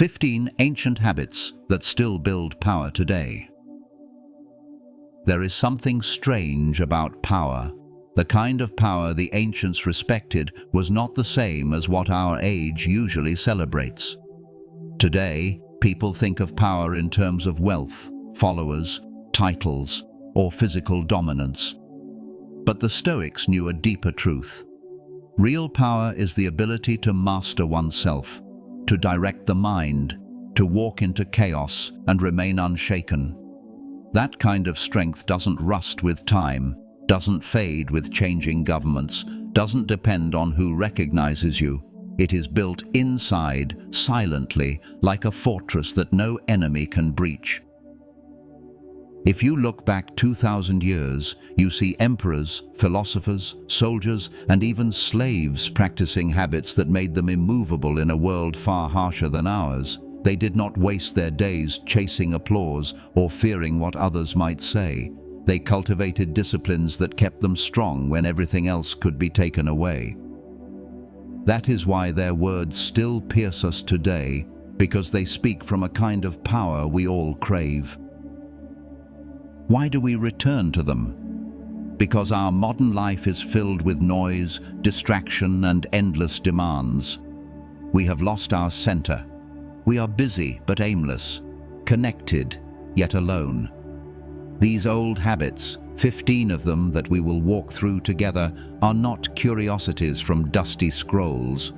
15 ancient habits that still build power today. There is something strange about power. The kind of power the ancients respected was not the same as what our age usually celebrates. Today, people think of power in terms of wealth, followers, titles, or physical dominance. But the Stoics knew a deeper truth. Real power is the ability to master oneself, to direct the mind, to walk into chaos and remain unshaken. That kind of strength doesn't rust with time, doesn't fade with changing governments, doesn't depend on who recognizes you. It is built inside, silently, like a fortress that no enemy can breach. If you look back 2,000 years, you see emperors, philosophers, soldiers, and even slaves practicing habits that made them immovable in a world far harsher than ours. They did not waste their days chasing applause or fearing what others might say. They cultivated disciplines that kept them strong when everything else could be taken away. That is why their words still pierce us today, because they speak from a kind of power we all crave. Why do we return to them? Because our modern life is filled with noise, distraction, and endless demands. We have lost our center. We are busy but aimless, connected yet alone. These old habits, 15 of them that we will walk through together, are not curiosities from dusty scrolls.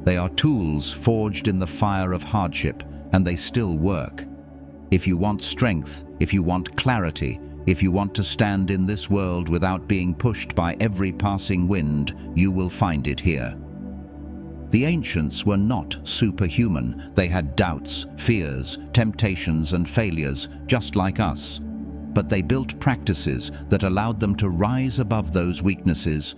They are tools forged in the fire of hardship, and they still work. If you want strength, if you want clarity, if you want to stand in this world without being pushed by every passing wind, you will find it here. The ancients were not superhuman. They had doubts, fears, temptations, and failures, just like us. But they built practices that allowed them to rise above those weaknesses.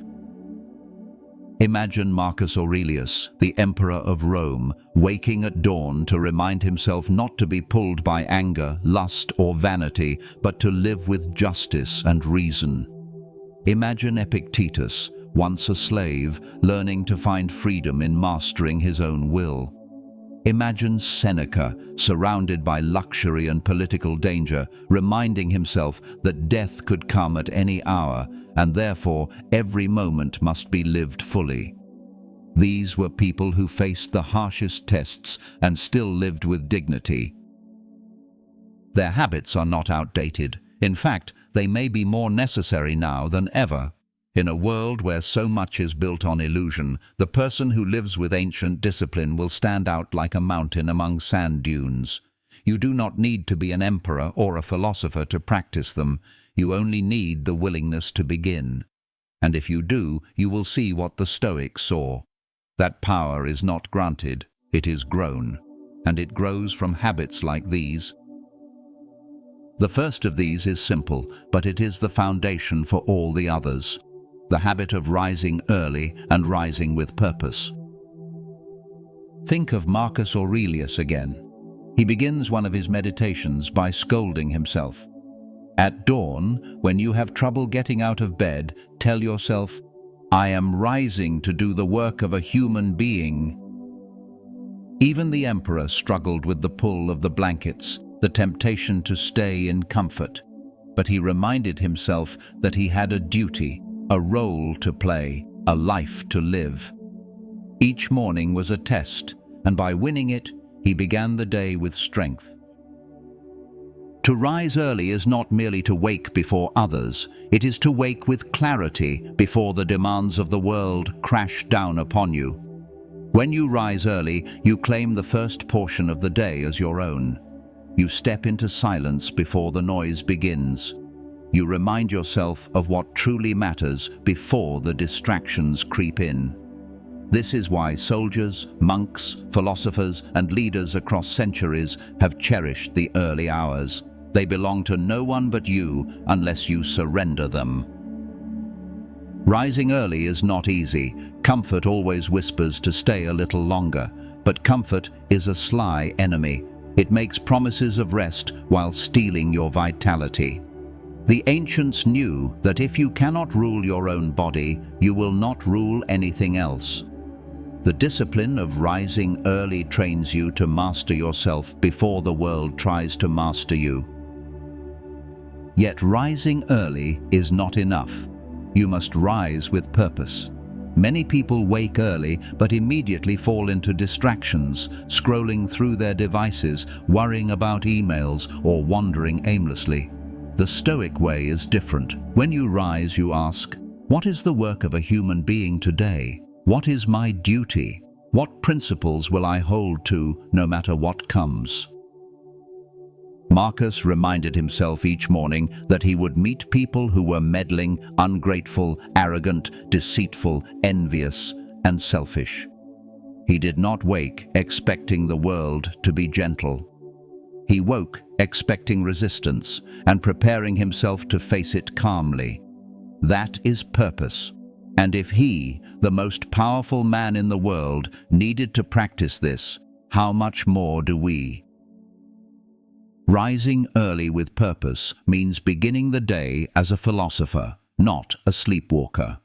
Imagine Marcus Aurelius, the emperor of Rome, waking at dawn to remind himself not to be pulled by anger, lust, or vanity, but to live with justice and reason. Imagine Epictetus, once a slave, learning to find freedom in mastering his own will. Imagine Seneca, surrounded by luxury and political danger, reminding himself that death could come at any hour, and therefore every moment must be lived fully. These were people who faced the harshest tests and still lived with dignity. Their habits are not outdated. In fact, they may be more necessary now than ever. In a world where so much is built on illusion, the person who lives with ancient discipline will stand out like a mountain among sand dunes. You do not need to be an emperor or a philosopher to practice them. You only need the willingness to begin. And if you do, you will see what the Stoics saw. That power is not granted, it is grown. And it grows from habits like these. The first of these is simple, but it is the foundation for all the others. The habit of rising early and rising with purpose. Think of Marcus Aurelius again. He begins one of his meditations by scolding himself. At dawn, when you have trouble getting out of bed, tell yourself, "I am rising to do the work of a human being." Even the emperor struggled with the pull of the blankets, the temptation to stay in comfort. But he reminded himself that he had a duty, a role to play, a life to live. Each morning was a test, and by winning it, he began the day with strength. To rise early is not merely to wake before others, it is to wake with clarity before the demands of the world crash down upon you. When you rise early, you claim the first portion of the day as your own. You step into silence before the noise begins. You remind yourself of what truly matters before the distractions creep in. This is why soldiers, monks, philosophers, and leaders across centuries have cherished the early hours. They belong to no one but you unless you surrender them. Rising early is not easy. Comfort always whispers to stay a little longer, but comfort is a sly enemy. It makes promises of rest while stealing your vitality. The ancients knew that if you cannot rule your own body, you will not rule anything else. The discipline of rising early trains you to master yourself before the world tries to master you. Yet rising early is not enough. You must rise with purpose. Many people wake early but immediately fall into distractions, scrolling through their devices, worrying about emails, or wandering aimlessly. The Stoic way is different. When you rise, you ask, "What is the work of a human being today? What is my duty? What principles will I hold to no matter what comes?" Marcus reminded himself each morning that he would meet people who were meddling, ungrateful, arrogant, deceitful, envious, and selfish. He did not wake expecting the world to be gentle. He woke expecting resistance and preparing himself to face it calmly. That is purpose. And if he, the most powerful man in the world, needed to practice this, how much more do we? Rising early with purpose means beginning the day as a philosopher, not a sleepwalker.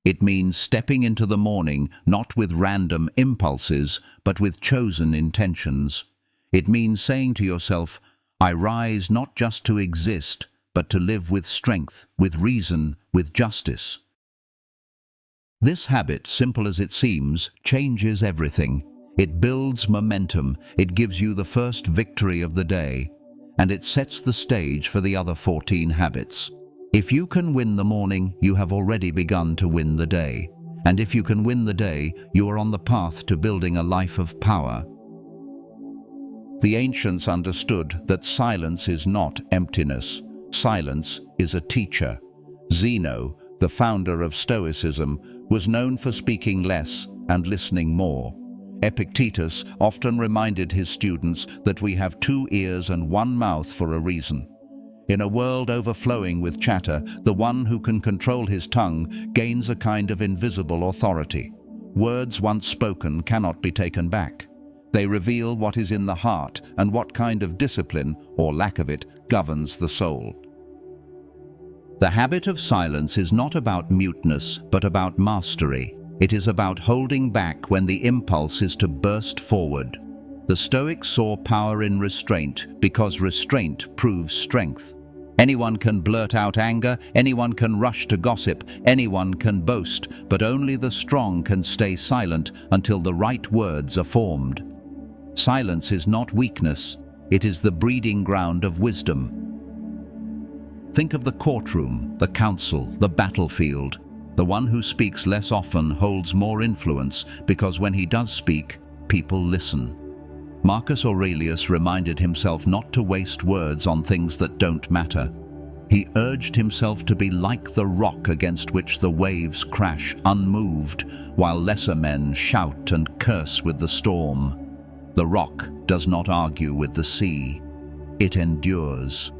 It means stepping into the morning not with random impulses, but with chosen intentions. It means saying to yourself, "I rise not just to exist, but to live with strength, with reason, with justice." This habit, simple as it seems, changes everything. It builds momentum, it gives you the first victory of the day, and it sets the stage for the other 14 habits. If you can win the morning, you have already begun to win the day. And if you can win the day, you are on the path to building a life of power. The ancients understood that silence is not emptiness. Silence is a teacher. Zeno, the founder of Stoicism, was known for speaking less and listening more. Epictetus often reminded his students that we have 2 ears and 1 mouth for a reason. In a world overflowing with chatter, the one who can control his tongue gains a kind of invisible authority. Words once spoken cannot be taken back. They reveal what is in the heart and what kind of discipline, or lack of it, governs the soul. The habit of silence is not about muteness, but about mastery. It is about holding back when the impulse is to burst forward. The Stoics saw power in restraint because restraint proves strength. Anyone can blurt out anger, anyone can rush to gossip, anyone can boast, but only the strong can stay silent until the right words are formed. Silence is not weakness, it is the breeding ground of wisdom. Think of the courtroom, the council, the battlefield. The one who speaks less often holds more influence because when he does speak, people listen. Marcus Aurelius reminded himself not to waste words on things that don't matter. He urged himself to be like the rock against which the waves crash unmoved, while lesser men shout and curse with the storm. The rock does not argue with the sea. It endures.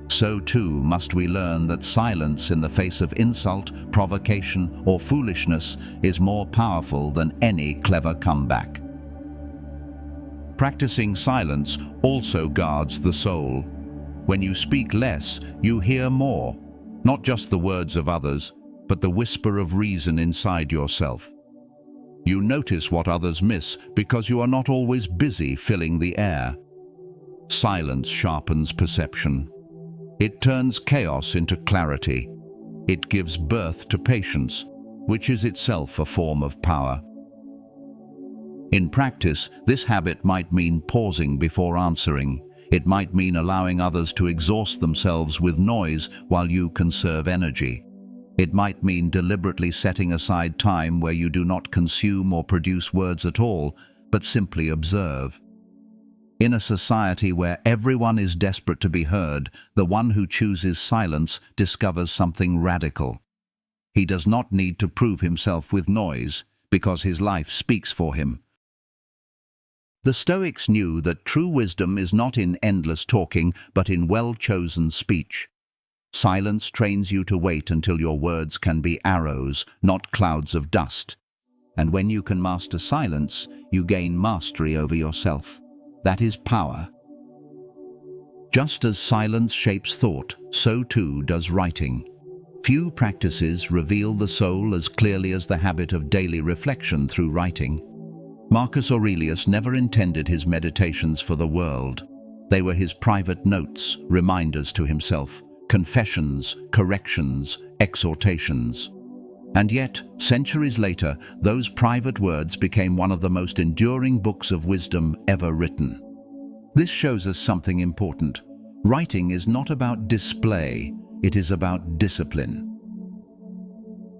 So too must we learn that silence in the face of insult, provocation, or foolishness is more powerful than any clever comeback. Practicing silence also guards the soul. When you speak less, you hear more, not just the words of others, but the whisper of reason inside yourself. You notice what others miss because you are not always busy filling the air. Silence sharpens perception. It turns chaos into clarity. It gives birth to patience, which is itself a form of power. In practice, this habit might mean pausing before answering. It might mean allowing others to exhaust themselves with noise while you conserve energy. It might mean deliberately setting aside time where you do not consume or produce words at all, but simply observe. In a society where everyone is desperate to be heard, the one who chooses silence discovers something radical. He does not need to prove himself with noise, because his life speaks for him. The Stoics knew that true wisdom is not in endless talking, but in well-chosen speech. Silence trains you to wait until your words can be arrows, not clouds of dust. And when you can master silence, you gain mastery over yourself. That is power. Just as silence shapes thought, so too does writing. Few practices reveal the soul as clearly as the habit of daily reflection through writing. Marcus Aurelius never intended his meditations for the world. They were his private notes, reminders to himself, confessions, corrections, exhortations. And yet, centuries later, those private words became one of the most enduring books of wisdom ever written. This shows us something important. Writing is not about display, it is about discipline.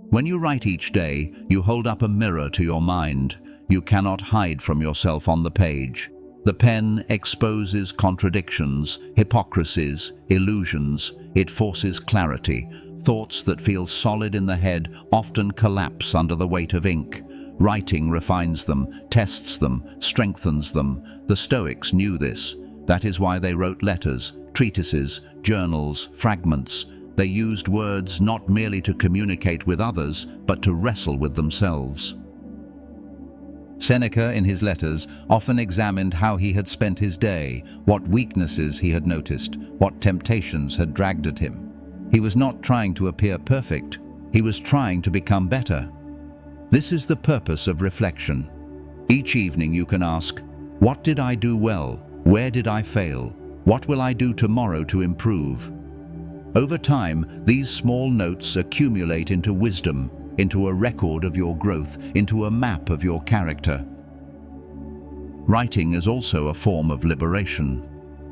When you write each day, you hold up a mirror to your mind. You cannot hide from yourself on the page. The pen exposes contradictions, hypocrisies, illusions. It forces clarity. Thoughts that feel solid in the head often collapse under the weight of ink. Writing refines them, tests them, strengthens them. The Stoics knew this. That is why they wrote letters, treatises, journals, fragments. They used words not merely to communicate with others, but to wrestle with themselves. Seneca, in his letters, often examined how he had spent his day, what weaknesses he had noticed, what temptations had dragged at him. He was not trying to appear perfect. He was trying to become better. This is the purpose of reflection. Each evening you can ask, what did I do well? Where did I fail? What will I do tomorrow to improve? Over time, these small notes accumulate into wisdom, into a record of your growth, into a map of your character. Writing is also a form of liberation.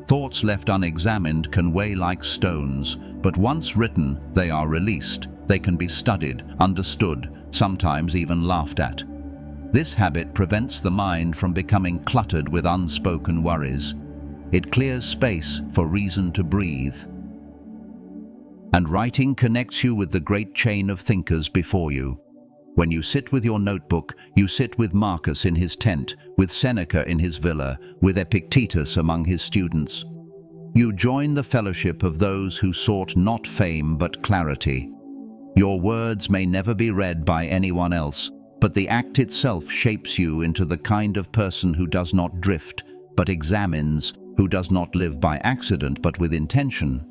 Thoughts left unexamined can weigh like stones, but once written, they are released. They can be studied, understood, sometimes even laughed at. This habit prevents the mind from becoming cluttered with unspoken worries. It clears space for reason to breathe. And writing connects you with the great chain of thinkers before you. When you sit with your notebook, you sit with Marcus in his tent, with Seneca in his villa, with Epictetus among his students. You join the fellowship of those who sought not fame but clarity. Your words may never be read by anyone else, but the act itself shapes you into the kind of person who does not drift, but examines, who does not live by accident but with intention.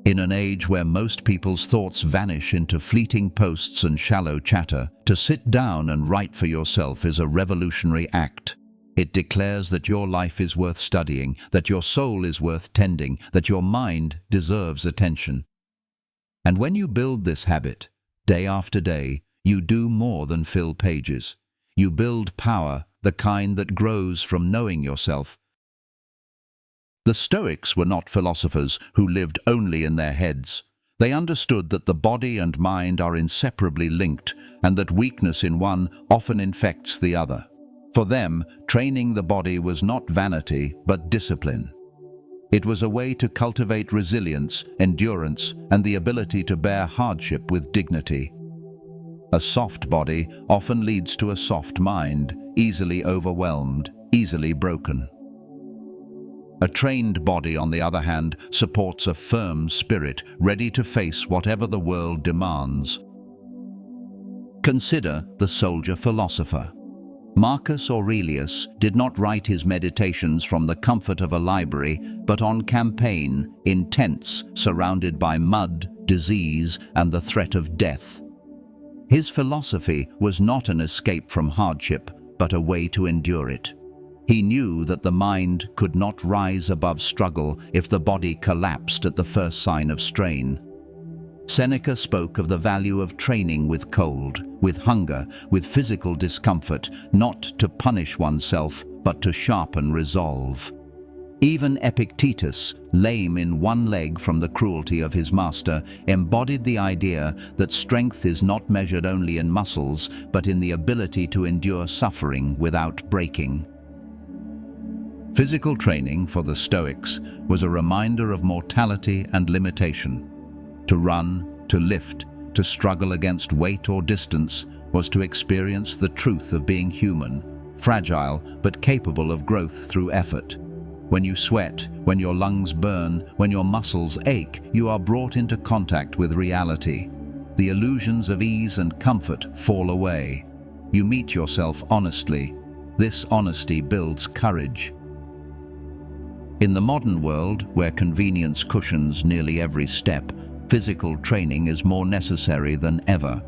In an age where most people's thoughts vanish into fleeting posts and shallow chatter, to sit down and write for yourself is a revolutionary act. It declares that your life is worth studying, that your soul is worth tending, that your mind deserves attention. And when you build this habit, day after day, you do more than fill pages. You build power, the kind that grows from knowing yourself. The Stoics were not philosophers who lived only in their heads. They understood that the body and mind are inseparably linked, and that weakness in one often infects the other. For them, training the body was not vanity, but discipline. It was a way to cultivate resilience, endurance, and the ability to bear hardship with dignity. A soft body often leads to a soft mind, easily overwhelmed, easily broken. A trained body, on the other hand, supports a firm spirit, ready to face whatever the world demands. Consider the soldier-philosopher. Marcus Aurelius did not write his meditations from the comfort of a library, but on campaign, in tents, surrounded by mud, disease, and the threat of death. His philosophy was not an escape from hardship, but a way to endure it. He knew that the mind could not rise above struggle if the body collapsed at the first sign of strain. Seneca spoke of the value of training with cold, with hunger, with physical discomfort, not to punish oneself, but to sharpen resolve. Even Epictetus, lame in one leg from the cruelty of his master, embodied the idea that strength is not measured only in muscles, but in the ability to endure suffering without breaking. Physical training for the Stoics was a reminder of mortality and limitation. To run, to lift, to struggle against weight or distance was to experience the truth of being human, fragile but capable of growth through effort. When you sweat, when your lungs burn, when your muscles ache, you are brought into contact with reality. The illusions of ease and comfort fall away. You meet yourself honestly. This honesty builds courage. In the modern world, where convenience cushions nearly every step, physical training is more necessary than ever.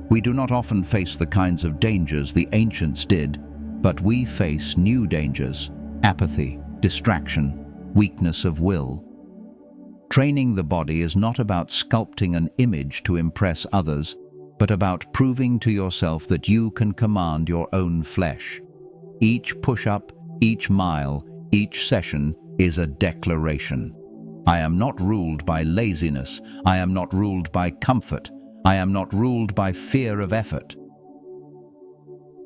We do not often face the kinds of dangers the ancients did, but we face new dangers: apathy, distraction, weakness of will. Training the body is not about sculpting an image to impress others, but about proving to yourself that you can command your own flesh. Each push-up, each mile, each session is a declaration. I am not ruled by laziness. I am not ruled by comfort. I am not ruled by fear of effort.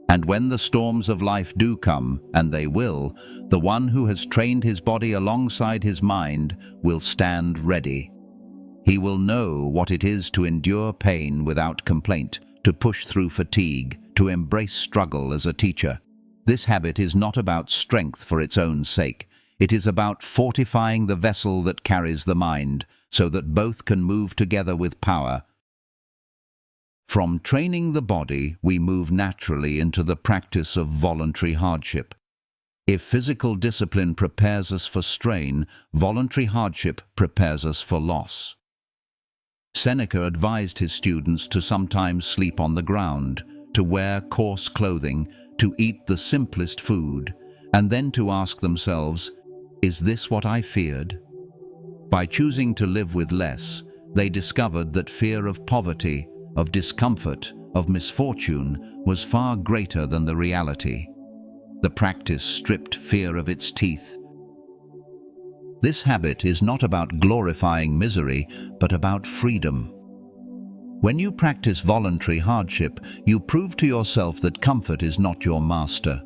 And when the storms of life do come, and they will, the one who has trained his body alongside his mind will stand ready. He will know what it is to endure pain without complaint, to push through fatigue, to embrace struggle as a teacher. This habit is not about strength for its own sake. It is about fortifying the vessel that carries the mind, so that both can move together with power. From training the body, we move naturally into the practice of voluntary hardship. If physical discipline prepares us for strain, voluntary hardship prepares us for loss. Seneca advised his students to sometimes sleep on the ground, to wear coarse clothing, to eat the simplest food, and then to ask themselves, "Is this what I feared?" By choosing to live with less, they discovered that fear of poverty, of discomfort, of misfortune was far greater than the reality. The practice stripped fear of its teeth. This habit is not about glorifying misery, but about freedom. When you practice voluntary hardship, you prove to yourself that comfort is not your master.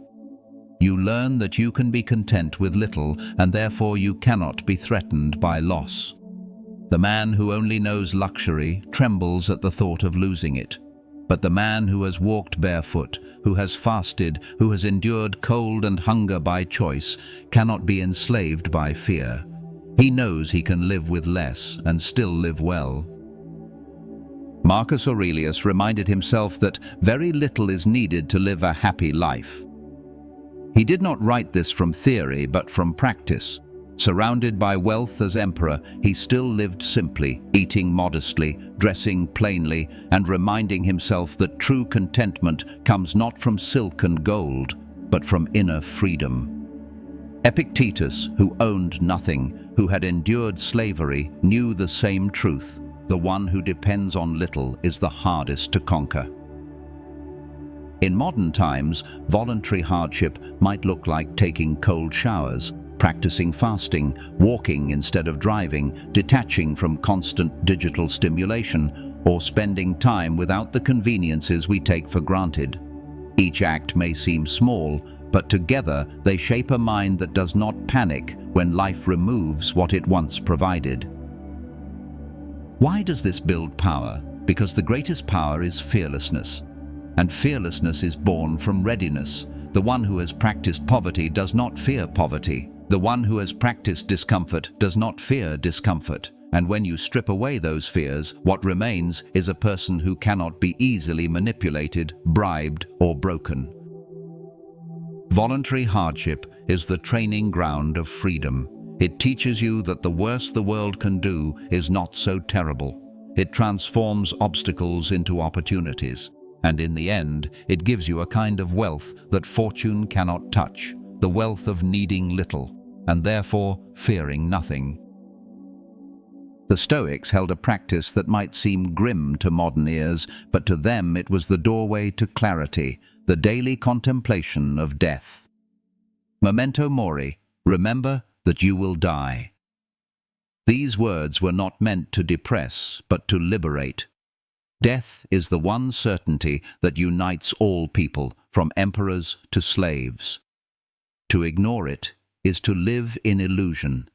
You learn that you can be content with little, and therefore you cannot be threatened by loss. The man who only knows luxury trembles at the thought of losing it. But the man who has walked barefoot, who has fasted, who has endured cold and hunger by choice, cannot be enslaved by fear. He knows he can live with less and still live well. Marcus Aurelius reminded himself that very little is needed to live a happy life. He did not write this from theory, but from practice. Surrounded by wealth as emperor, he still lived simply, eating modestly, dressing plainly, and reminding himself that true contentment comes not from silk and gold, but from inner freedom. Epictetus, who owned nothing, who had endured slavery, knew the same truth: the one who depends on little is the hardest to conquer. In modern times, voluntary hardship might look like taking cold showers, practicing fasting, walking instead of driving, detaching from constant digital stimulation, or spending time without the conveniences we take for granted. Each act may seem small, but together they shape a mind that does not panic when life removes what it once provided. Why does this build power? Because the greatest power is fearlessness. And fearlessness is born from readiness. The one who has practiced poverty does not fear poverty. The one who has practiced discomfort does not fear discomfort. And when you strip away those fears, what remains is a person who cannot be easily manipulated, bribed, or broken. Voluntary hardship is the training ground of freedom. It teaches you that the worst the world can do is not so terrible. It transforms obstacles into opportunities. And in the end, it gives you a kind of wealth that fortune cannot touch, the wealth of needing little, and therefore fearing nothing. The Stoics held a practice that might seem grim to modern ears, but to them it was the doorway to clarity, the daily contemplation of death. Memento mori, remember that you will die. These words were not meant to depress, but to liberate. Death is the one certainty that unites all people, from emperors to slaves. To ignore it is to live in illusion.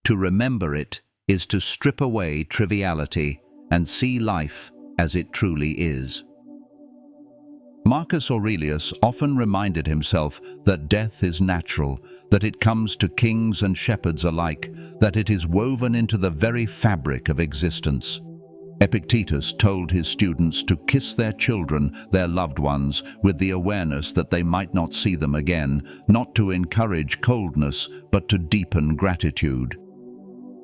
To remember it is to strip away triviality and see life as it truly is. Marcus Aurelius often reminded himself that death is natural, that it comes to kings and shepherds alike, that it is woven into the very fabric of existence. Epictetus told his students to kiss their children, their loved ones, with the awareness that they might not see them again, not to encourage coldness, but to deepen gratitude.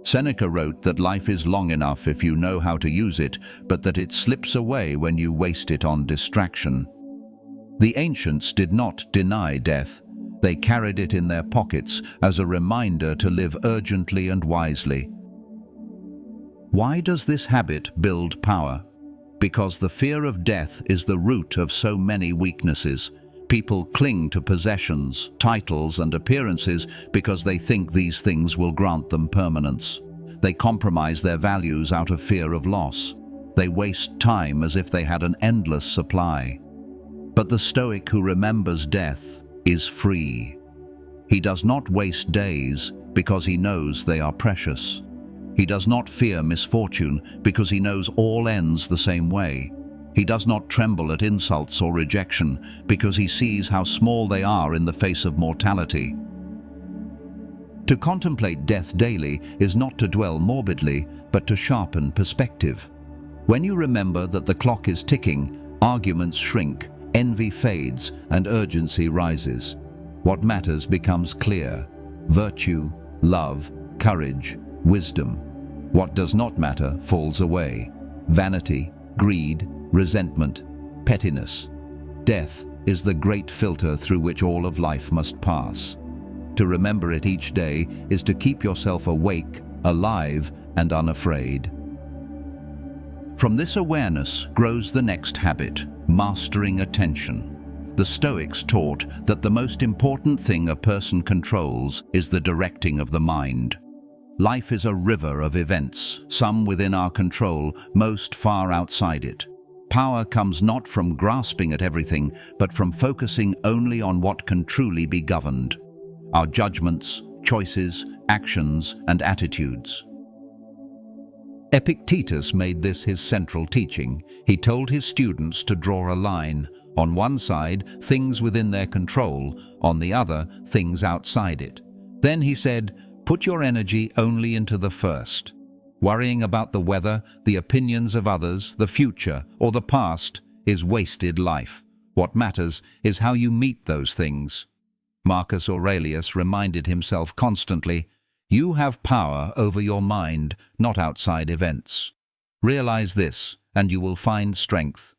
Seneca wrote that life is long enough if you know how to use it, but that it slips away when you waste it on distraction. The ancients did not deny death. They carried it in their pockets as a reminder to live urgently and wisely. Why does this habit build power? Because the fear of death is the root of so many weaknesses. People cling to possessions, titles, and appearances because they think these things will grant them permanence. They compromise their values out of fear of loss. They waste time as if they had an endless supply. But the Stoic who remembers death is free. He does not waste days because he knows they are precious. He does not fear misfortune because he knows all ends the same way. He does not tremble at insults or rejection because he sees how small they are in the face of mortality. To contemplate death daily is not to dwell morbidly, but to sharpen perspective. When you remember that the clock is ticking, arguments shrink, envy fades, and urgency rises. What matters becomes clear: virtue, love, courage, wisdom. What does not matter falls away: vanity, greed, resentment, pettiness. Death is the great filter through which all of life must pass. To remember it each day is to keep yourself awake, alive, and unafraid. From this awareness grows the next habit: mastering attention. The Stoics taught that the most important thing a person controls is the directing of the mind. Life is a river of events, some within our control, most far outside it. Power comes not from grasping at everything, but from focusing only on what can truly be governed: our judgments, choices, actions, and attitudes. Epictetus made this his central teaching. He told his students to draw a line: on one side, things within their control; on the other, things outside it. Then he said, put your energy only into the first. Worrying about the weather, the opinions of others, the future, or the past is wasted life. What matters is how you meet those things. Marcus Aurelius reminded himself constantly, you have power over your mind, not outside events. Realize this, and you will find strength.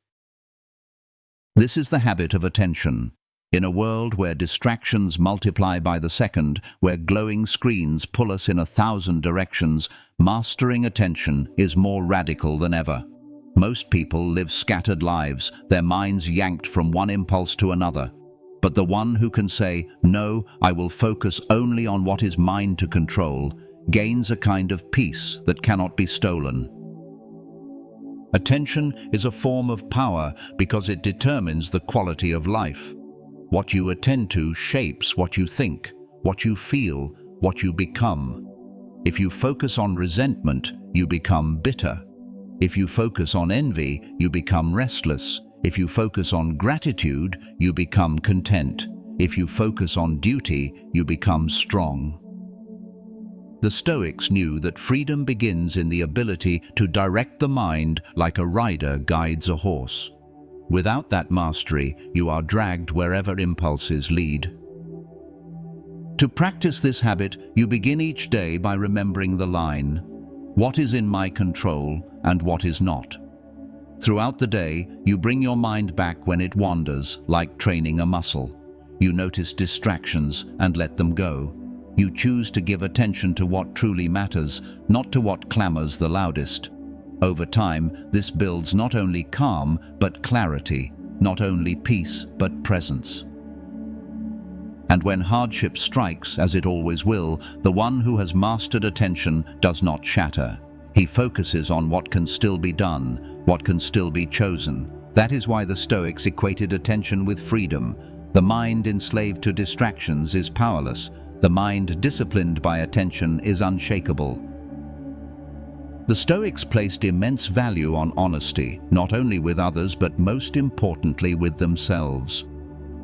This is the habit of attention. In a world where distractions multiply by the second, where glowing screens pull us in 1,000 directions, mastering attention is more radical than ever. Most people live scattered lives, their minds yanked from one impulse to another. But the one who can say, no, I will focus only on what is mine to control, gains a kind of peace that cannot be stolen. Attention is a form of power because it determines the quality of life. What you attend to shapes what you think, what you feel, what you become. If you focus on resentment, you become bitter. If you focus on envy, you become restless. If you focus on gratitude, you become content. If you focus on duty, you become strong. The Stoics knew that freedom begins in the ability to direct the mind like a rider guides a horse. Without that mastery, you are dragged wherever impulses lead. To practice this habit, you begin each day by remembering the line, what is in my control and what is not. Throughout the day, you bring your mind back when it wanders, like training a muscle. You notice distractions and let them go. You choose to give attention to what truly matters, not to what clamors the loudest. Over time, this builds not only calm, but clarity, not only peace, but presence. And when hardship strikes, as it always will, the one who has mastered attention does not shatter. He focuses on what can still be done, what can still be chosen. That is why the Stoics equated attention with freedom. The mind enslaved to distractions is powerless. The mind disciplined by attention is unshakable. The Stoics placed immense value on honesty, not only with others but most importantly with themselves.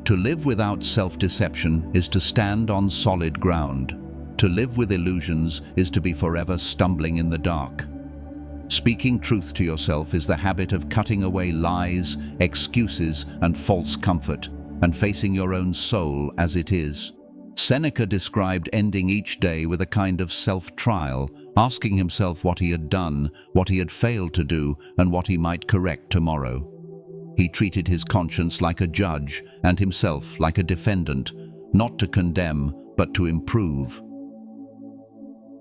To live without self-deception is to stand on solid ground. To live with illusions is to be forever stumbling in the dark. Speaking truth to yourself is the habit of cutting away lies, excuses, and false comfort, and facing your own soul as it is. Seneca described ending each day with a kind of self-trial, asking himself what he had done, what he had failed to do, and what he might correct tomorrow. He treated his conscience like a judge and himself like a defendant, not to condemn, but to improve.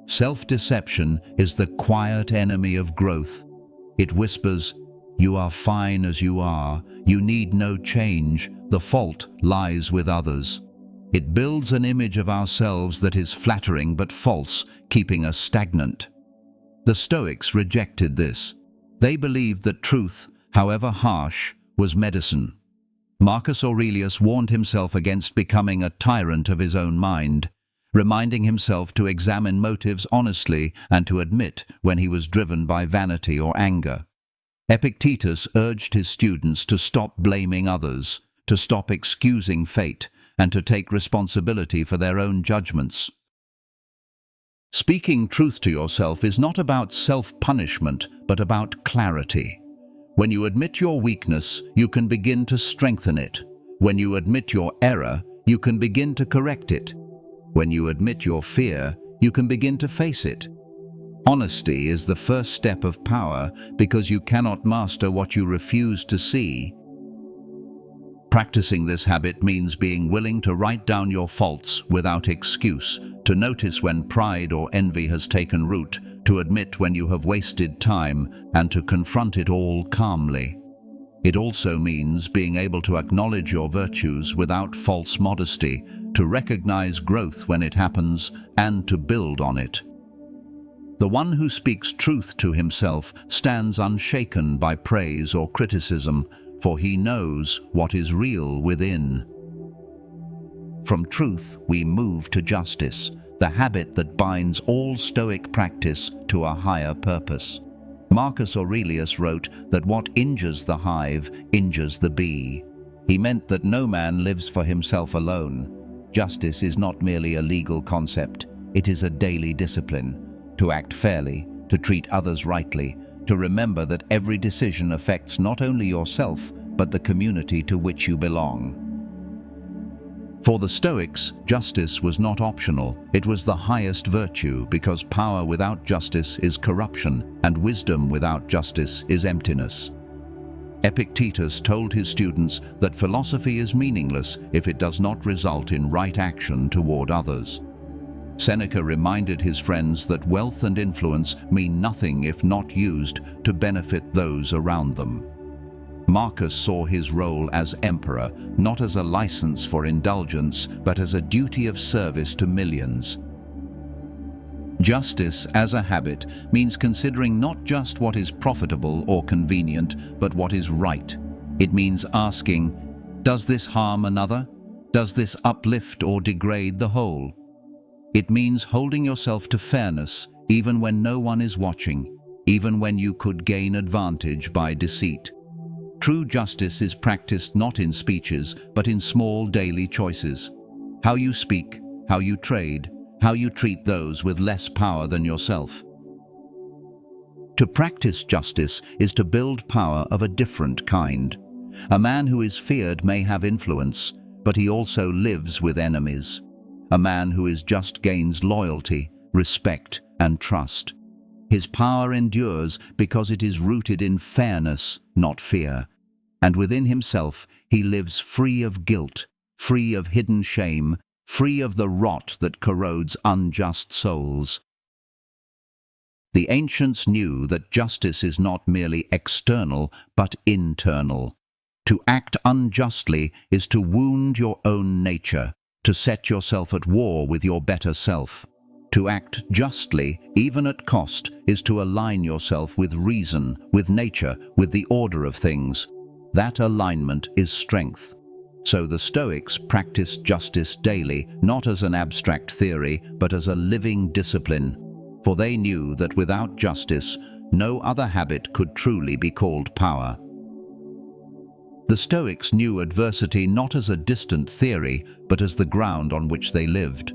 Self-deception is the quiet enemy of growth. It whispers, "You are fine as you are, you need no change, the fault lies with others." It builds an image of ourselves that is flattering but false, keeping us stagnant. The Stoics rejected this. They believed that truth, however harsh, was medicine. Marcus Aurelius warned himself against becoming a tyrant of his own mind, reminding himself to examine motives honestly and to admit when he was driven by vanity or anger. Epictetus urged his students to stop blaming others, to stop excusing fate, and to take responsibility for their own judgments. Speaking truth to yourself is not about self-punishment, but about clarity. When you admit your weakness, you can begin to strengthen it. When you admit your error, you can begin to correct it. When you admit your fear, you can begin to face it. Honesty is the first step of power because you cannot master what you refuse to see. Practicing this habit means being willing to write down your faults without excuse, to notice when pride or envy has taken root, to admit when you have wasted time, and to confront it all calmly. It also means being able to acknowledge your virtues without false modesty, to recognize growth when it happens, and to build on it. The one who speaks truth to himself stands unshaken by praise or criticism, for he knows what is real within. From truth we move to justice, the habit that binds all Stoic practice to a higher purpose. Marcus Aurelius wrote that what injures the hive injures the bee. He meant that no man lives for himself alone. Justice is not merely a legal concept, it is a daily discipline. To act fairly, to treat others rightly, to remember that every decision affects not only yourself, but the community to which you belong. For the Stoics, justice was not optional, it was the highest virtue, because power without justice is corruption, and wisdom without justice is emptiness. Epictetus told his students that philosophy is meaningless if it does not result in right action toward others. Seneca reminded his friends that wealth and influence mean nothing if not used to benefit those around them. Marcus saw his role as emperor not as a license for indulgence, but as a duty of service to millions. Justice as a habit means considering not just what is profitable or convenient, but what is right. It means asking, does this harm another? Does this uplift or degrade the whole? It means holding yourself to fairness, even when no one is watching, even when you could gain advantage by deceit. True justice is practiced not in speeches, but in small daily choices. How you speak, how you trade, how you treat those with less power than yourself. To practice justice is to build power of a different kind. A man who is feared may have influence, but he also lives with enemies. A man who is just gains loyalty, respect, and trust. His power endures because it is rooted in fairness, not fear. And within himself he lives free of guilt, free of hidden shame, free of the rot that corrodes unjust souls. The ancients knew that justice is not merely external, but internal. To act unjustly is to wound your own nature, to set yourself at war with your better self. To act justly, even at cost, is to align yourself with reason, with nature, with the order of things. That alignment is strength. So the Stoics practiced justice daily, not as an abstract theory, but as a living discipline. For they knew that without justice, no other habit could truly be called power. The Stoics knew adversity not as a distant theory, but as the ground on which they lived.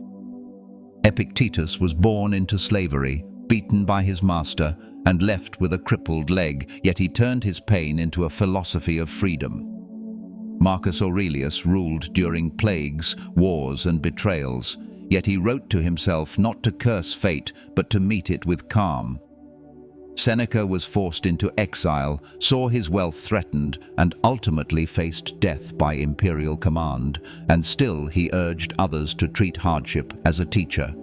Epictetus was born into slavery, beaten by his master, and left with a crippled leg, yet he turned his pain into a philosophy of freedom. Marcus Aurelius ruled during plagues, wars, and betrayals. yet he wrote to himself not to curse fate, but to meet it with calm. Seneca was forced into exile, saw his wealth threatened, and ultimately faced death by imperial command, and still he urged others to treat hardship as a teacher.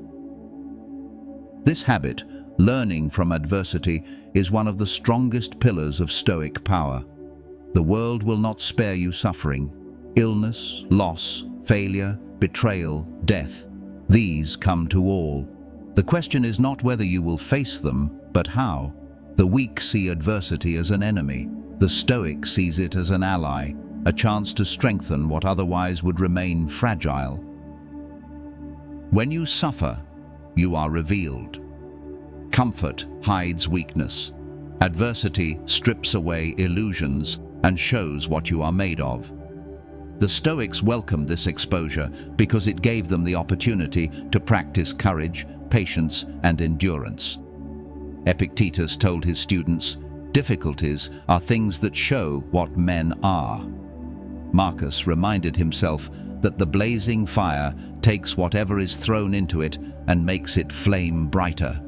This habit, learning from adversity, is one of the strongest pillars of Stoic power. The world will not spare you suffering. Illness, loss, failure, betrayal, death. These come to all. The question is not whether you will face them, but how. The weak see adversity as an enemy. The Stoic sees it as an ally, a chance to strengthen what otherwise would remain fragile. When you suffer, you are revealed. Comfort hides weakness. Adversity strips away illusions and shows what you are made of. The Stoics welcomed this exposure because it gave them the opportunity to practice courage, patience, and endurance. Epictetus told his students, "Difficulties are things that show what men are." Marcus reminded himself that the blazing fire takes whatever is thrown into it and makes it flame brighter.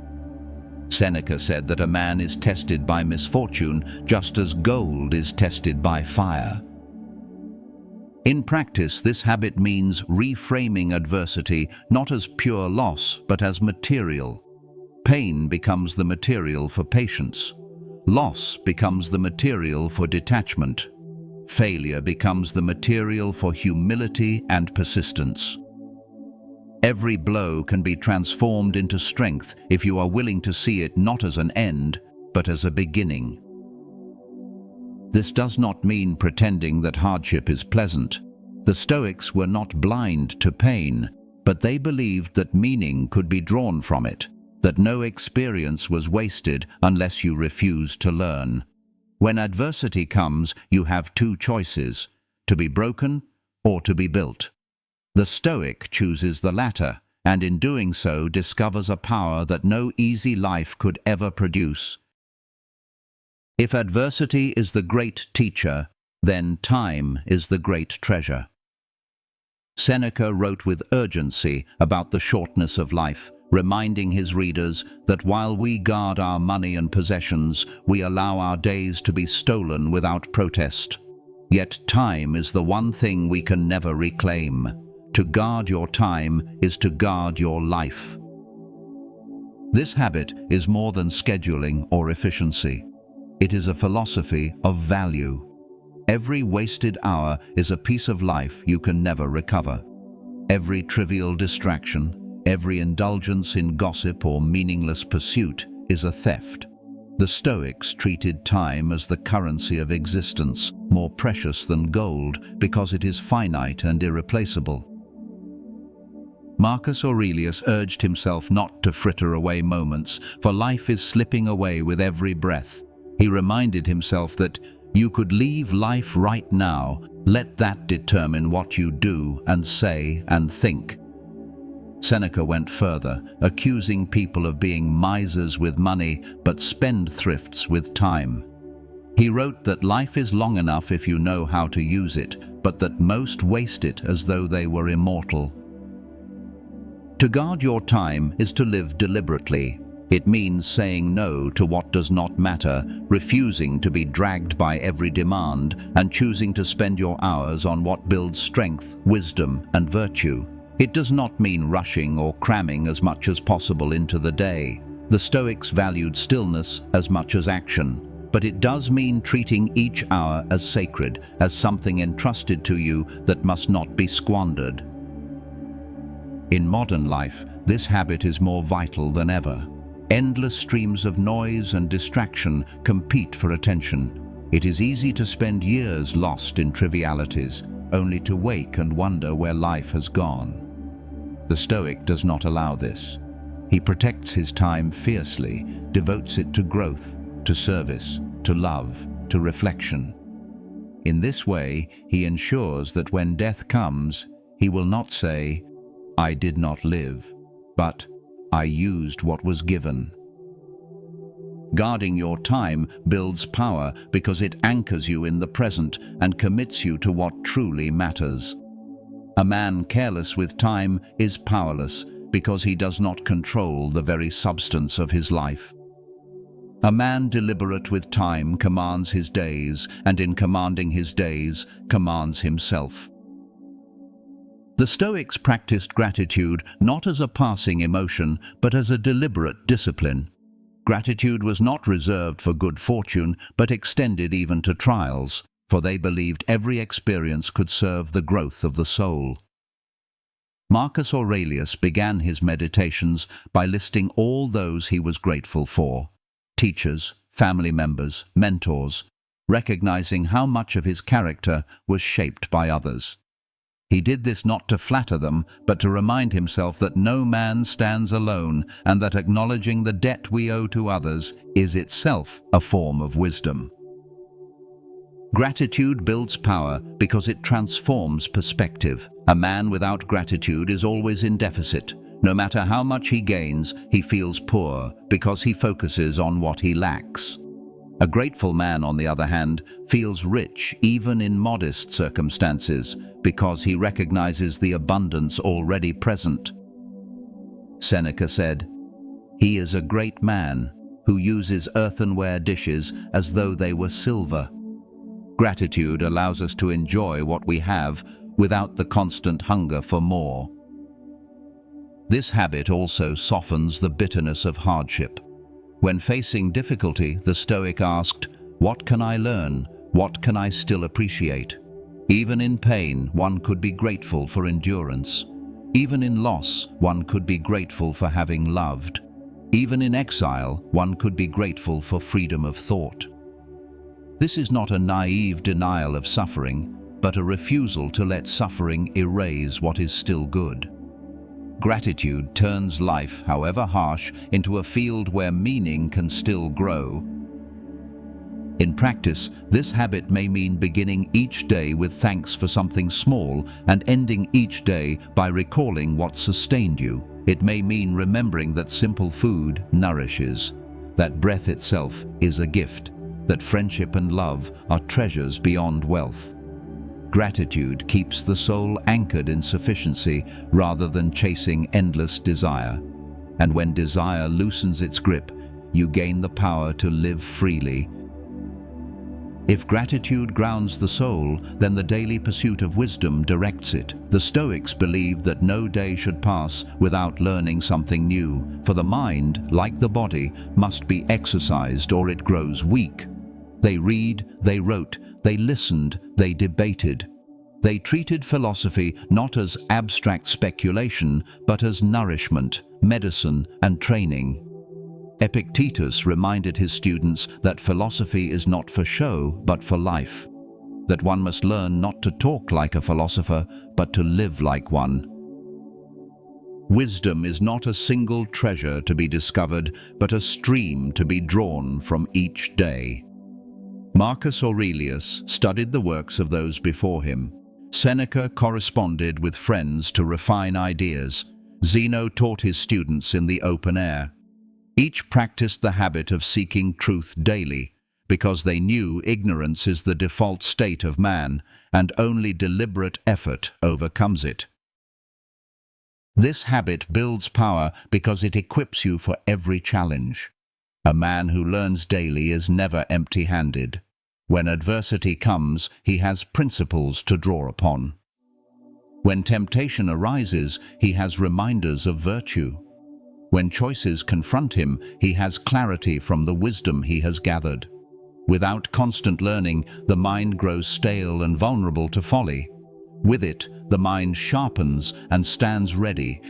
Seneca said that a man is tested by misfortune just as gold is tested by fire. In practice, this habit means reframing adversity not as pure loss, but as material. Pain becomes the material for patience. Loss becomes the material for detachment. Failure becomes the material for humility and persistence. Every blow can be transformed into strength if you are willing to see it not as an end, but as a beginning. This does not mean pretending that hardship is pleasant. The Stoics were not blind to pain, but they believed that meaning could be drawn from it, that no experience was wasted unless you refused to learn. When adversity comes, you have two choices: to be broken or to be built. The Stoic chooses the latter, and in doing so discovers a power that no easy life could ever produce. If adversity is the great teacher, then time is the great treasure. Seneca wrote with urgency about the shortness of life, reminding his readers that while we guard our money and possessions, we allow our days to be stolen without protest. Yet time is the one thing we can never reclaim. To guard your time is to guard your life. This habit is more than scheduling or efficiency. It is a philosophy of value. Every wasted hour is a piece of life you can never recover. Every trivial distraction, every indulgence in gossip or meaningless pursuit is a theft. The Stoics treated time as the currency of existence, more precious than gold because it is finite and irreplaceable. Marcus Aurelius urged himself not to fritter away moments, for life is slipping away with every breath. He reminded himself that you could leave life right now. Let that determine what you do and say and think. Seneca went further, accusing people of being misers with money but spendthrifts with time. He wrote that life is long enough if you know how to use it, but that most waste it as though they were immortal. To guard your time is to live deliberately. It means saying no to what does not matter, refusing to be dragged by every demand, and choosing to spend your hours on what builds strength, wisdom, and virtue. It does not mean rushing or cramming as much as possible into the day. The Stoics valued stillness as much as action, but it does mean treating each hour as sacred, as something entrusted to you that must not be squandered. In modern life, this habit is more vital than ever. Endless streams of noise and distraction compete for attention. It is easy to spend years lost in trivialities, only to wake and wonder where life has gone. The Stoic does not allow this. He protects his time fiercely, devotes it to growth, to service, to love, to reflection. In this way, he ensures that when death comes, he will not say, "I did not live," but "I used what was given." Guarding your time builds power because it anchors you in the present and commits you to what truly matters. A man careless with time is powerless because he does not control the very substance of his life. A man deliberate with time commands his days, and in commanding his days, commands himself. The Stoics practiced gratitude not as a passing emotion, but as a deliberate discipline. Gratitude was not reserved for good fortune, but extended even to trials, for they believed every experience could serve the growth of the soul. Marcus Aurelius began his meditations by listing all those he was grateful for: teachers, family members, mentors, recognizing how much of his character was shaped by others. He did this not to flatter them, but to remind himself that no man stands alone, and that acknowledging the debt we owe to others is itself a form of wisdom. Gratitude builds power because it transforms perspective. A man without gratitude is always in deficit. No matter how much he gains, he feels poor because he focuses on what he lacks. A grateful man, on the other hand, feels rich even in modest circumstances because he recognizes the abundance already present. Seneca said, "He is a great man who uses earthenware dishes as though they were silver." Gratitude allows us to enjoy what we have without the constant hunger for more. This habit also softens the bitterness of hardship. When facing difficulty, the Stoic asked, "What can I learn? What can I still appreciate?" Even in pain, one could be grateful for endurance. Even in loss, one could be grateful for having loved. Even in exile, one could be grateful for freedom of thought. This is not a naive denial of suffering, but a refusal to let suffering erase what is still good. Gratitude turns life, however harsh, into a field where meaning can still grow. In practice, this habit may mean beginning each day with thanks for something small and ending each day by recalling what sustained you. It may mean remembering that simple food nourishes, that breath itself is a gift, that friendship and love are treasures beyond wealth. Gratitude keeps the soul anchored in sufficiency rather than chasing endless desire. And when desire loosens its grip, you gain the power to live freely. If gratitude grounds the soul, then the daily pursuit of wisdom directs it. The Stoics believed that no day should pass without learning something new, for the mind, like the body, must be exercised or it grows weak. They read, they wrote, they listened, they debated. They treated philosophy not as abstract speculation, but as nourishment, medicine, and training. Epictetus reminded his students that philosophy is not for show, but for life. That one must learn not to talk like a philosopher, but to live like one. Wisdom is not a single treasure to be discovered, but a stream to be drawn from each day. Marcus Aurelius studied the works of those before him. Seneca corresponded with friends to refine ideas. Zeno taught his students in the open air. Each practiced the habit of seeking truth daily, because they knew ignorance is the default state of man, and only deliberate effort overcomes it. This habit builds power because it equips you for every challenge. A man who learns daily is never empty-handed. When adversity comes, he has principles to draw upon. When temptation arises, he has reminders of virtue. When choices confront him, he has clarity from the wisdom he has gathered. Without constant learning, the mind grows stale and vulnerable to folly. With it, the mind sharpens and stands ready.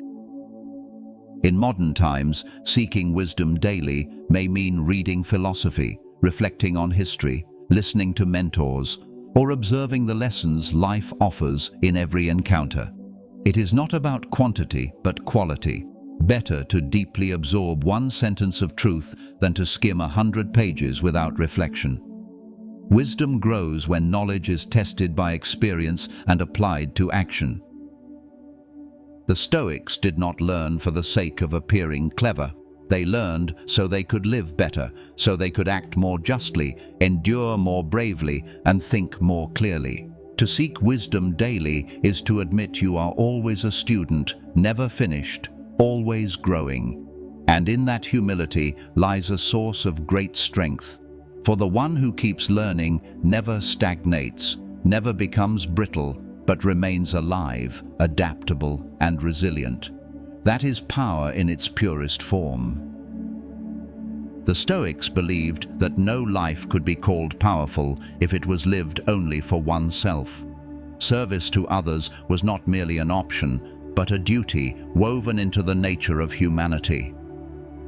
In modern times, seeking wisdom daily may mean reading philosophy, reflecting on history, listening to mentors, or observing the lessons life offers in every encounter. It is not about quantity, but quality. Better to deeply absorb one sentence of truth than to skim 100 pages without reflection. Wisdom grows when knowledge is tested by experience and applied to action. The Stoics did not learn for the sake of appearing clever. They learned so they could live better, so they could act more justly, endure more bravely, and think more clearly. To seek wisdom daily is to admit you are always a student, never finished, always growing. And in that humility lies a source of great strength. For the one who keeps learning never stagnates, never becomes brittle, but remains alive, adaptable, and resilient. That is power in its purest form. The Stoics believed that no life could be called powerful if it was lived only for oneself. Service to others was not merely an option, but a duty woven into the nature of humanity.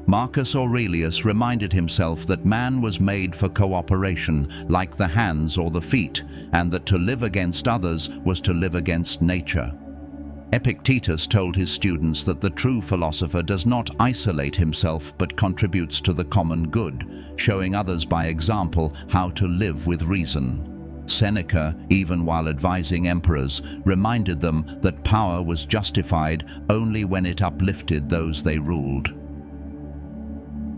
Marcus Aurelius reminded himself that man was made for cooperation, like the hands or the feet, and that to live against others was to live against nature. Epictetus told his students that the true philosopher does not isolate himself but contributes to the common good, showing others by example how to live with reason. Seneca, even while advising emperors, reminded them that power was justified only when it uplifted those they ruled.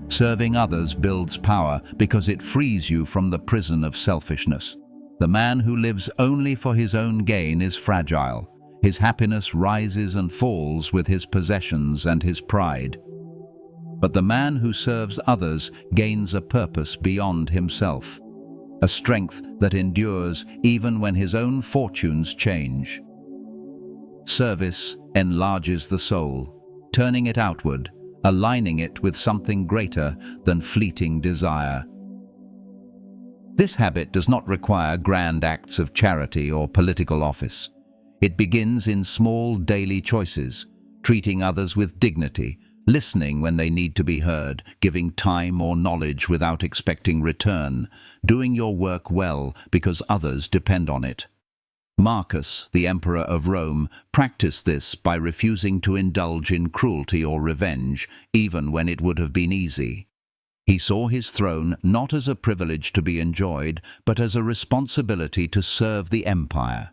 Serving others builds power because it frees you from the prison of selfishness. The man who lives only for his own gain is fragile. His happiness rises and falls with his possessions and his pride. But the man who serves others gains a purpose beyond himself, a strength that endures even when his own fortunes change. Service enlarges the soul, turning it outward, aligning it with something greater than fleeting desire. This habit does not require grand acts of charity or political office. It begins in small daily choices, treating others with dignity, listening when they need to be heard, giving time or knowledge without expecting return, doing your work well because others depend on it. Marcus, the emperor of Rome, practiced this by refusing to indulge in cruelty or revenge, even when it would have been easy. He saw his throne not as a privilege to be enjoyed, but as a responsibility to serve the empire.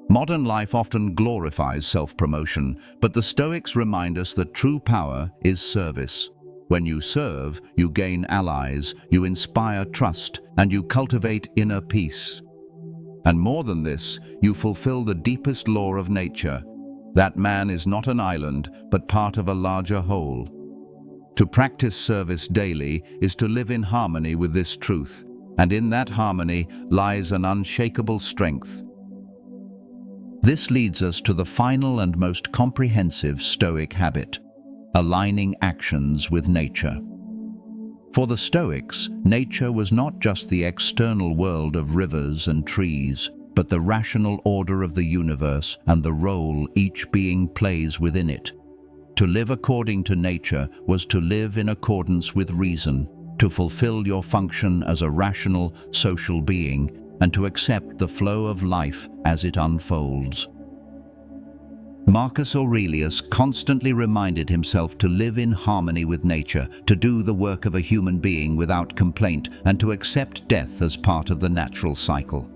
Modern life often glorifies self-promotion, but the Stoics remind us that true power is service. When you serve, you gain allies, you inspire trust, and you cultivate inner peace. And more than this, you fulfill the deepest law of nature, that man is not an island, but part of a larger whole. To practice service daily is to live in harmony with this truth, and in that harmony lies an unshakable strength. This leads us to the final and most comprehensive Stoic habit, aligning actions with nature. For the Stoics, nature was not just the external world of rivers and trees, but the rational order of the universe and the role each being plays within it. To live according to nature was to live in accordance with reason, to fulfill your function as a rational, social being, and to accept the flow of life as it unfolds. Marcus Aurelius constantly reminded himself to live in harmony with nature, to do the work of a human being without complaint, and to accept death as part of the natural cycle.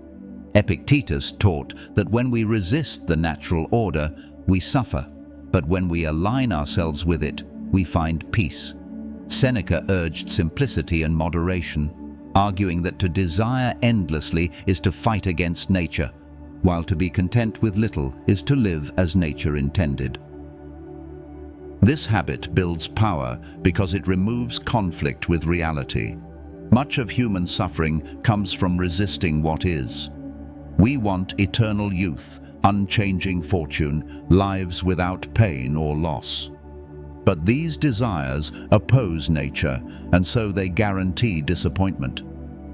Epictetus taught that when we resist the natural order, we suffer, but when we align ourselves with it, we find peace. Seneca urged simplicity and moderation, arguing that to desire endlessly is to fight against nature, while to be content with little is to live as nature intended. This habit builds power because it removes conflict with reality. Much of human suffering comes from resisting what is. We want eternal youth, unchanging fortune, lives without pain or loss. But these desires oppose nature, and so they guarantee disappointment.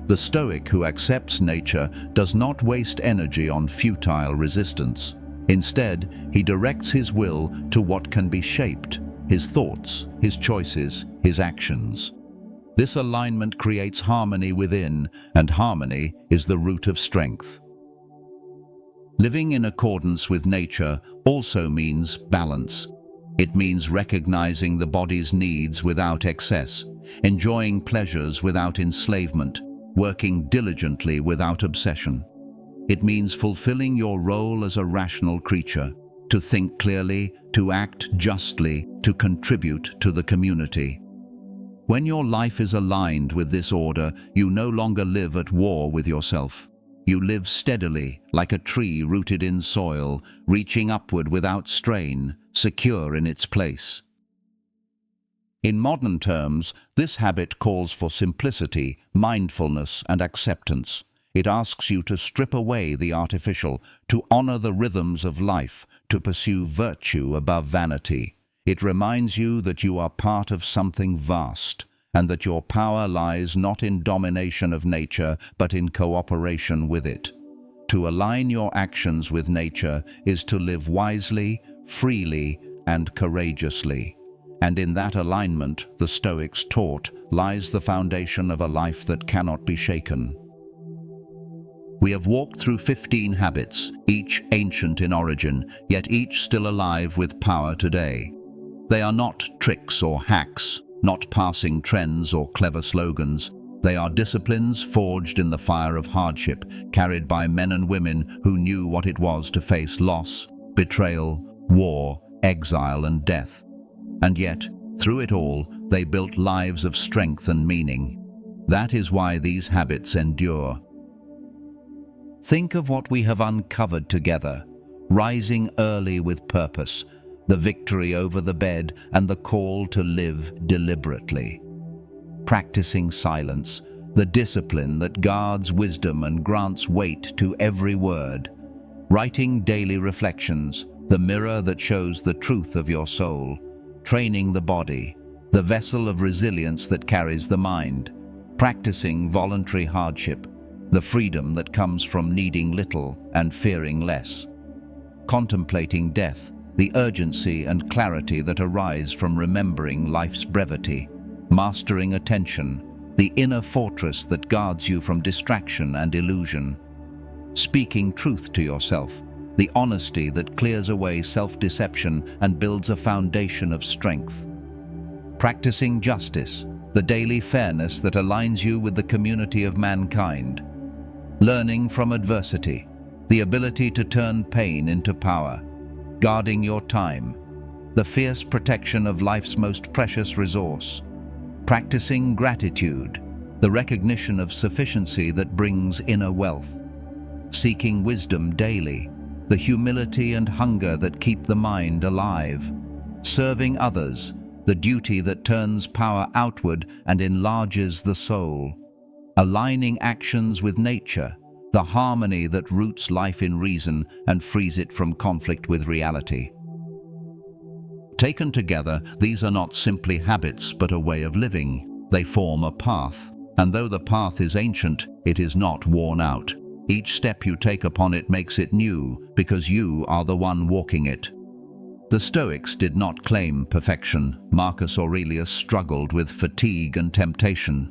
The Stoic who accepts nature does not waste energy on futile resistance. Instead, he directs his will to what can be shaped, his thoughts, his choices, his actions. This alignment creates harmony within, and harmony is the root of strength. Living in accordance with nature also means balance. It means recognizing the body's needs without excess, enjoying pleasures without enslavement, working diligently without obsession. It means fulfilling your role as a rational creature, to think clearly, to act justly, to contribute to the community. When your life is aligned with this order, you no longer live at war with yourself. You live steadily, like a tree rooted in soil, reaching upward without strain, secure in its place. In modern terms, this habit calls for simplicity, mindfulness, and acceptance. It asks you to strip away the artificial, to honor the rhythms of life, to pursue virtue above vanity. It reminds you that you are part of something vast, and that your power lies not in domination of nature, but in cooperation with it. To align your actions with nature is to live wisely, freely, and courageously. And in that alignment, the Stoics taught, lies the foundation of a life that cannot be shaken. We have walked through 15 habits, each ancient in origin, yet each still alive with power today. They are not tricks or hacks, not passing trends or clever slogans. They are disciplines forged in the fire of hardship, carried by men and women who knew what it was to face loss, betrayal, war, exile, and death. And yet, through it all, they built lives of strength and meaning. That is why these habits endure. Think of what we have uncovered together: rising early with purpose, the victory over the bed, and the call to live deliberately. Practicing silence, the discipline that guards wisdom and grants weight to every word. Writing daily reflections, the mirror that shows the truth of your soul. Training the body, the vessel of resilience that carries the mind. Practicing voluntary hardship, the freedom that comes from needing little and fearing less. Contemplating death, the urgency and clarity that arise from remembering life's brevity. Mastering attention, the inner fortress that guards you from distraction and illusion. Speaking truth to yourself, the honesty that clears away self-deception and builds a foundation of strength. Practicing justice, the daily fairness that aligns you with the community of mankind. Learning from adversity, the ability to turn pain into power. Guarding your time, the fierce protection of life's most precious resource. Practicing gratitude, the recognition of sufficiency that brings inner wealth. Seeking wisdom daily, the humility and hunger that keep the mind alive. Serving others, the duty that turns power outward and enlarges the soul. Aligning actions with nature, the harmony that roots life in reason and frees it from conflict with reality. Taken together, these are not simply habits but a way of living. They form a path, and though the path is ancient, it is not worn out. Each step you take upon it makes it new, because you are the one walking it. The Stoics did not claim perfection. Marcus Aurelius struggled with fatigue and temptation.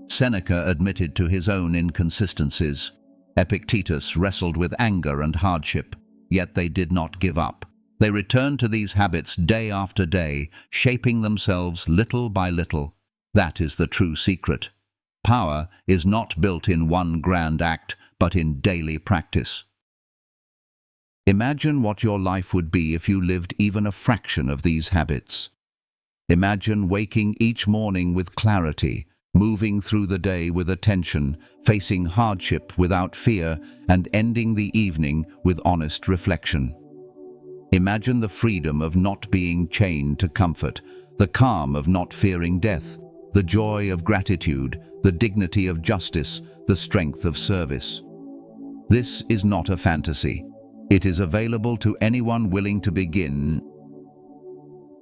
Seneca admitted to his own inconsistencies. Epictetus wrestled with anger and hardship, yet they did not give up. They returned to these habits day after day, shaping themselves little by little. That is the true secret. Power is not built in one grand act, but in daily practice. Imagine what your life would be if you lived even a fraction of these habits. Imagine waking each morning with clarity, moving through the day with attention, facing hardship without fear, and ending the evening with honest reflection. Imagine the freedom of not being chained to comfort, the calm of not fearing death, the joy of gratitude, the dignity of justice, the strength of service. This is not a fantasy. It is available to anyone willing to begin.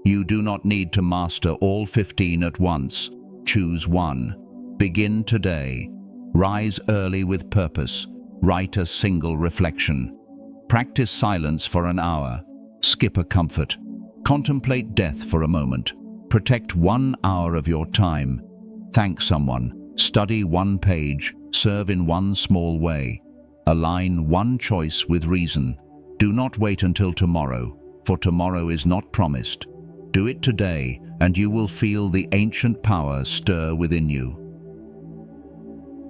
You do not need to master all 15 at once. Choose one. Begin today. Rise early with purpose. Write a single reflection. Practice silence for an hour. Skip a comfort. Contemplate death for a moment. Protect 1 hour of your time. Thank someone. Study one page. Serve in one small way. Align one choice with reason. Do not wait until tomorrow, for tomorrow is not promised. Do it today, and you will feel the ancient power stir within you.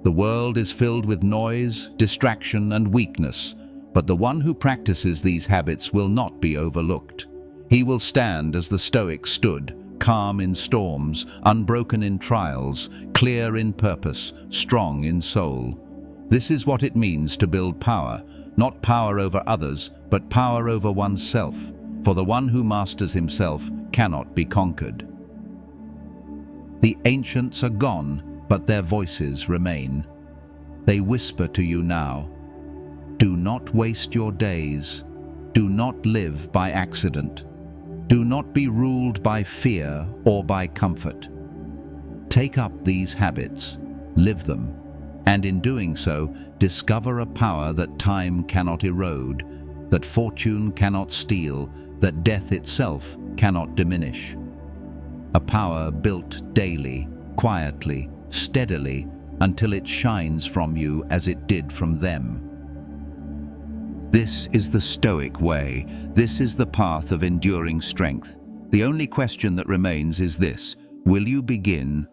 The world is filled with noise, distraction, and weakness, but the one who practices these habits will not be overlooked. He will stand as the Stoics stood, calm in storms, unbroken in trials, clear in purpose, strong in soul. This is what it means to build power, not power over others, but power over oneself, for the one who masters himself cannot be conquered. The ancients are gone, but their voices remain. They whisper to you now, do not waste your days. Do not live by accident. Do not be ruled by fear or by comfort. Take up these habits, live them, and in doing so, discover a power that time cannot erode, that fortune cannot steal, that death itself cannot diminish. A power built daily, quietly, steadily, until it shines from you as it did from them. This is the Stoic way. This is the path of enduring strength. The only question that remains is this: will you begin